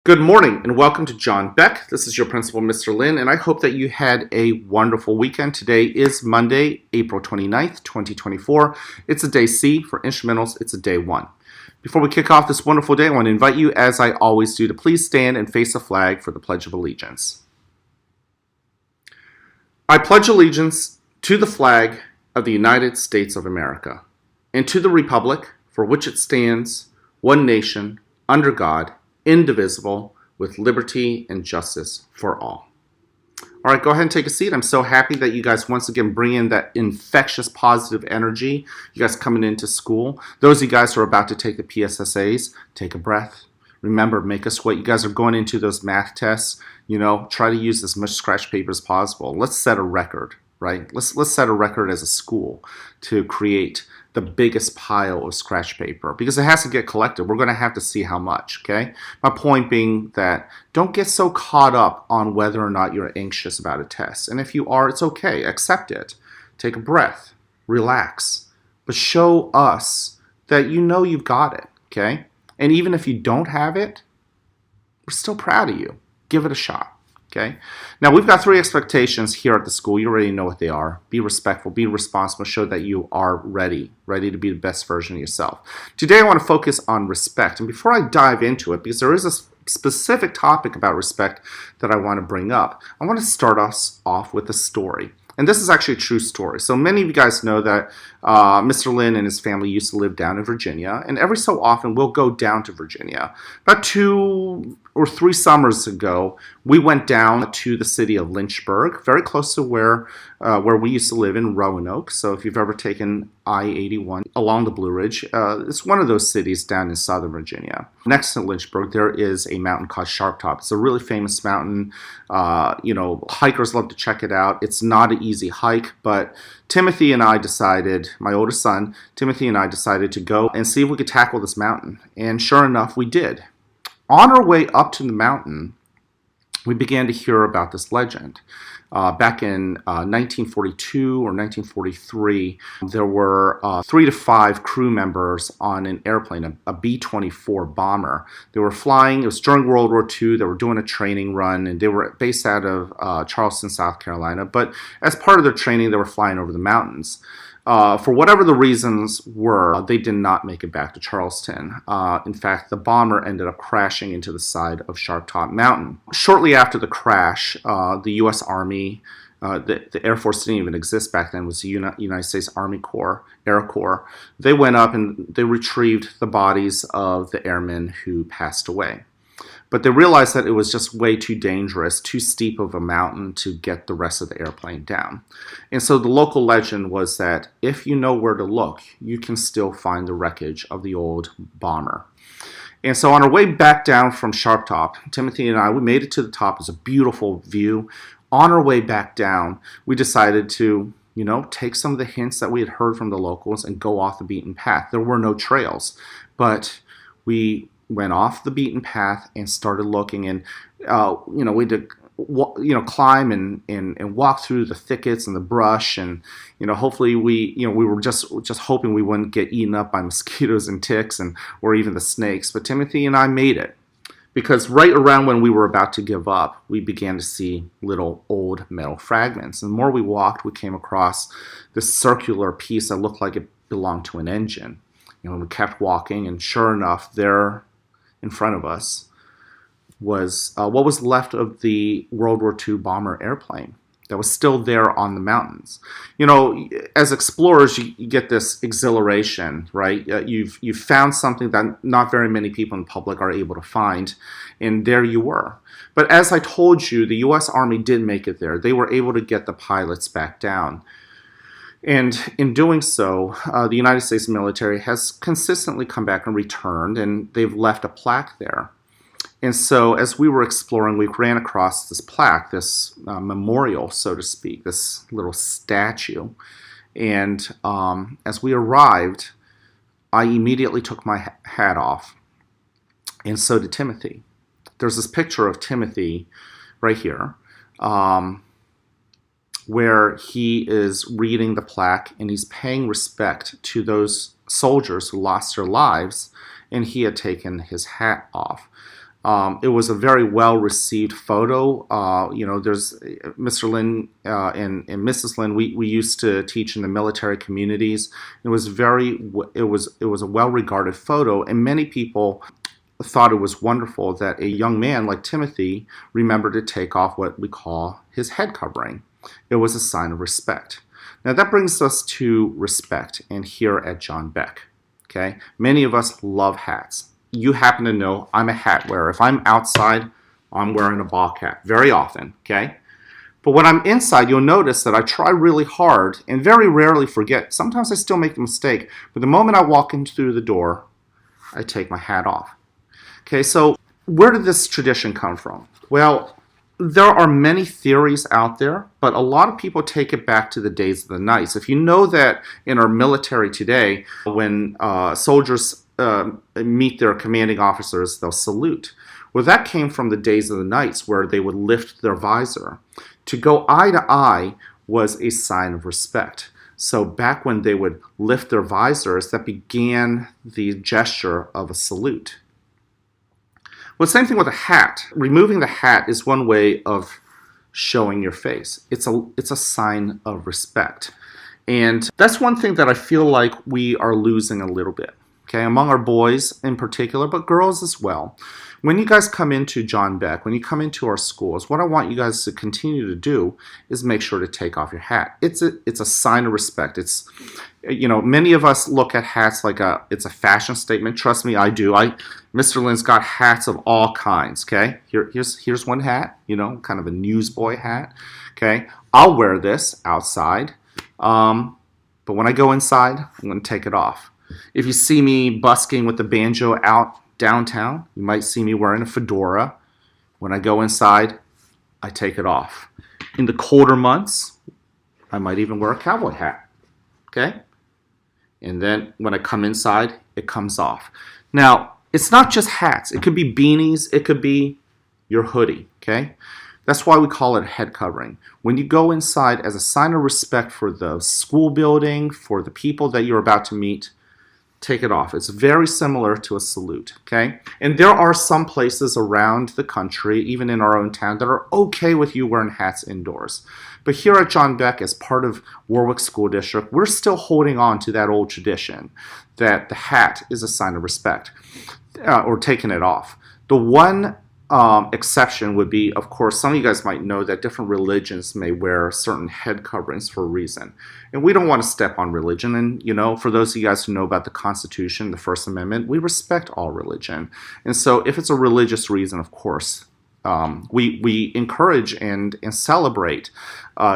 Good morning and welcome to John Beck. This is your principal, Mr. Lin, and I hope that you had a wonderful weekend. Today is Monday, April 29th, 2024. It's a day C. For instrumentals, it's a day 1. Before we kick off this wonderful day, I want to invite you, as I always do, to please stand and face the flag for the Pledge of Allegiance. I pledge allegiance to the flag of the United States of America and to the republic for which it stands, one nation, under God, indivisible, with liberty and justice for all. All right, go ahead and take a seat. I'm so happy that you guys once again bring in that infectious positive energy. You guys coming into school. Those of you guys who are about to take the PSSAs, take a breath. Remember, make a sweat. You guys are going into those math tests. Try to use as much scratch paper as possible. Let's set a record, right? Let's set a record as a school to create the biggest pile of scratch paper, because it has to get collected. We're going to have to see how much, okay? My point being that don't get so caught up on whether or not you're anxious about a test. And if you are, it's okay. Accept it. Take a breath. Relax. But show us that you know you've got it, okay? And even if you don't have it, we're still proud of you. Give it a shot. Okay. Now, we've got 3 expectations here at the school. You already know what they are. Be respectful, be responsible, show that you are ready to be the best version of yourself. Today, I want to focus on respect. And before I dive into it, because there is a specific topic about respect that I want to bring up, I want to start us off with a story. And this is actually a true story. So many of you guys know that Mr. Lin and his family used to live down in Virginia. And every so often, we'll go down to Virginia. About 2 or 3 summers ago, we went down to the city of Lynchburg, very close to where we used to live in Roanoke. So if you've ever taken I-81 along the Blue Ridge, it's one of those cities down in Southern Virginia. Next to Lynchburg, there is a mountain called Sharp Top. It's a really famous mountain. Hikers love to check it out. It's not an easy hike, but Timothy and I decided, my oldest son, Timothy and I decided to go and see if we could tackle this mountain. And sure enough, we did. On our way up to the mountain, we began to hear about this legend. Back in 1942 or 1943, there were 3 to 5 crew members on an airplane, a B-24 bomber. They were flying. It was during World War II. They were doing a training run, and they were based out of Charleston, South Carolina. But as part of their training, they were flying over the mountains. For whatever the reasons were, they did not make it back to Charleston. In fact, the bomber ended up crashing into the side of Sharp Top Mountain. Shortly after the crash, the U.S. Army, the Air Force didn't even exist back then, it was the United States Army Corps, Air Corps. They went up and they retrieved the bodies of the airmen who passed away. But they realized that it was just way too dangerous, too steep of a mountain to get the rest of the airplane down. And so the local legend was that if you know where to look, you can still find the wreckage of the old bomber. And so on our way back down from Sharp Top, Timothy and I, we made it to the top. It was a beautiful view. On our way back down, we decided to take some of the hints that we had heard from the locals and go off the beaten path. There were no trails, but we went off the beaten path and started looking, and we had to climb and walk through the thickets and the brush, and hopefully we were just hoping we wouldn't get eaten up by mosquitoes and ticks or even the snakes. But Timothy and I made it, because right around when we were about to give up, we began to see little old metal fragments. And the more we walked, we came across this circular piece that looked like it belonged to an engine. And we kept walking, and sure enough, there in front of us was what was left of the World War II bomber airplane that was still there on the mountains. As explorers, you get this exhilaration, right? You've found something that not very many people in public are able to find, and there you were. But as I told you, the U.S. Army did make it there. They were able to get the pilots back down. And in doing so, the United States military has consistently come back and returned, and they've left a plaque there. And so as we were exploring, we ran across this plaque, this memorial, so to speak, this little statue. And as we arrived, I immediately took my hat off, and so did Timothy. There's this picture of Timothy right here, where he is reading the plaque and he's paying respect to those soldiers who lost their lives, and he had taken his hat off. It was a very well received photo. There's Mr. Lin and Mrs. Lin. We used to teach in the military communities. It was a well regarded photo, and many people thought it was wonderful that a young man like Timothy remembered to take off what we call his head covering. It was a sign of respect. Now that brings us to respect, and here at John Beck. Okay, many of us love hats. You happen to know I'm a hat wearer. If I'm outside, I'm wearing a ball cap very often, okay? But when I'm inside, you'll notice that I try really hard and very rarely forget. Sometimes I still make the mistake, but the moment I walk in through the door, I take my hat off. Okay, so where did this tradition come from? Well, there are many theories out there, but a lot of people take it back to the days of the knights. If you know that in our military today, when soldiers meet their commanding officers, they'll salute. Well, that came from the days of the knights where they would lift their visor. To go eye to eye was a sign of respect. So back when they would lift their visors, that began the gesture of a salute. Well, same thing with a hat. Removing the hat is one way of showing your face. It's a sign of respect. And that's one thing that I feel like we are losing a little bit. Okay, among our boys in particular, but girls as well. When you guys come into John Beck, when you come into our schools, what I want you guys to continue to do is make sure to take off your hat. It's a sign of respect. It's, many of us look at hats like it's a fashion statement. Trust me, I do. Mr. Lin's got hats of all kinds. Okay, here's one hat. Kind of a newsboy hat. Okay, I'll wear this outside, but when I go inside, I'm going to take it off. If you see me busking with the banjo out downtown, you might see me wearing a fedora. When I go inside, I take it off. In the colder months, I might even wear a cowboy hat. Okay? And then when I come inside, it comes off. Now, it's not just hats. It could be beanies. It could be your hoodie. Okay? That's why we call it a head covering. When you go inside as a sign of respect for the school building, for the people that you're about to meet, take it off. It's very similar to a salute, okay? And there are some places around the country, even in our own town, that are okay with you wearing hats indoors. But here at John Beck, as part of Warwick School District, we're still holding on to that old tradition that the hat is a sign of respect, or taking it off. The one exception would be, of course, some of you guys might know that different religions may wear certain head coverings for a reason. And we don't want to step on religion. And, for those of you guys who know about the Constitution, the First Amendment, we respect all religion. And so if it's a religious reason, of course, we encourage and celebrate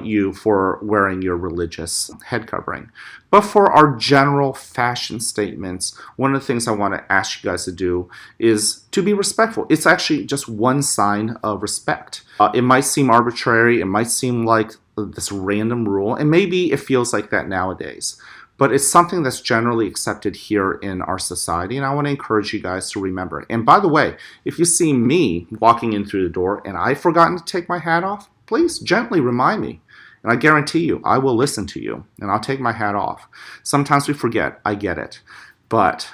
you for wearing your religious head covering. But for our general fashion statements, one of the things I want to ask you guys to do is to be respectful. It's actually just one sign of respect. It might seem arbitrary. It might seem like this random rule, and maybe it feels like that nowadays. But it's something that's generally accepted here in our society, and I want to encourage you guys to remember it. And by the way, if you see me walking in through the door and I've forgotten to take my hat off, please gently remind me. And I guarantee you, I will listen to you, and I'll take my hat off. Sometimes we forget, I get it. But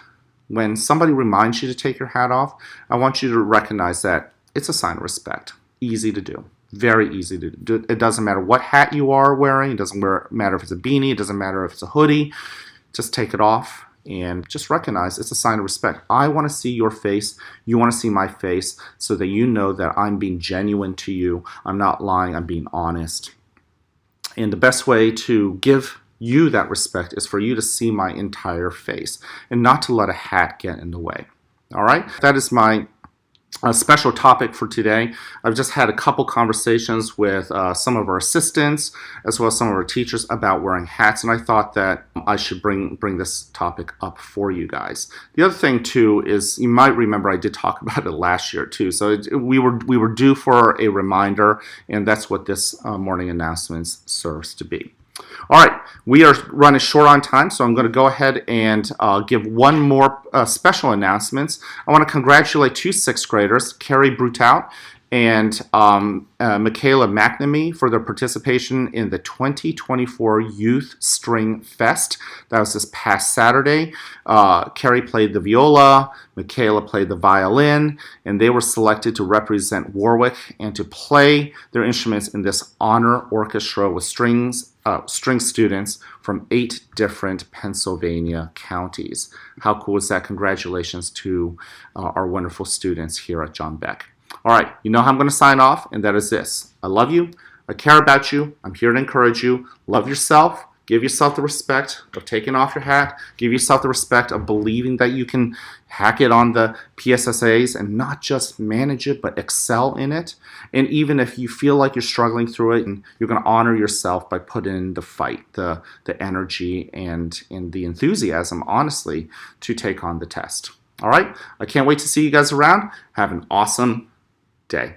when somebody reminds you to take your hat off, I want you to recognize that it's a sign of respect. Easy to do. Very easy to do. It doesn't matter what hat you are wearing. It doesn't matter if it's a beanie. It doesn't matter if it's a hoodie. Just take it off and just recognize it's a sign of respect. I want to see your face. You want to see my face so that you know that I'm being genuine to you. I'm not lying. I'm being honest. And the best way to give you that respect is for you to see my entire face and not to let a hat get in the way. All right? That is my special topic for today. I've just had a couple conversations with some of our assistants as well as some of our teachers about wearing hats, and I thought that I should bring this topic up for you guys. The other thing too is, you might remember I did talk about it last year too, so we were due for a reminder, and that's what this morning announcements serves to be. All right, we are running short on time, so I'm going to go ahead and give one more special announcements. I want to congratulate two sixth graders, Carrie Brutout and Michaela McNamee for their participation in the 2024 Youth String Fest. That was this past Saturday. Carrie played the viola, Michaela played the violin, and they were selected to represent Warwick and to play their instruments in this honor orchestra with string students from 8 different Pennsylvania counties. How cool is that? Congratulations to our wonderful students here at John Beck. All right, you know how I'm going to sign off, and that is this. I love you. I care about you. I'm here to encourage you. Love yourself. Give yourself the respect of taking off your hat. Give yourself the respect of believing that you can hack it on the PSSAs and not just manage it, but excel in it. And even if you feel like you're struggling through it, and you're going to honor yourself by putting in the fight, the energy, and the enthusiasm, honestly, to take on the test. All right? I can't wait to see you guys around. Have an awesome day.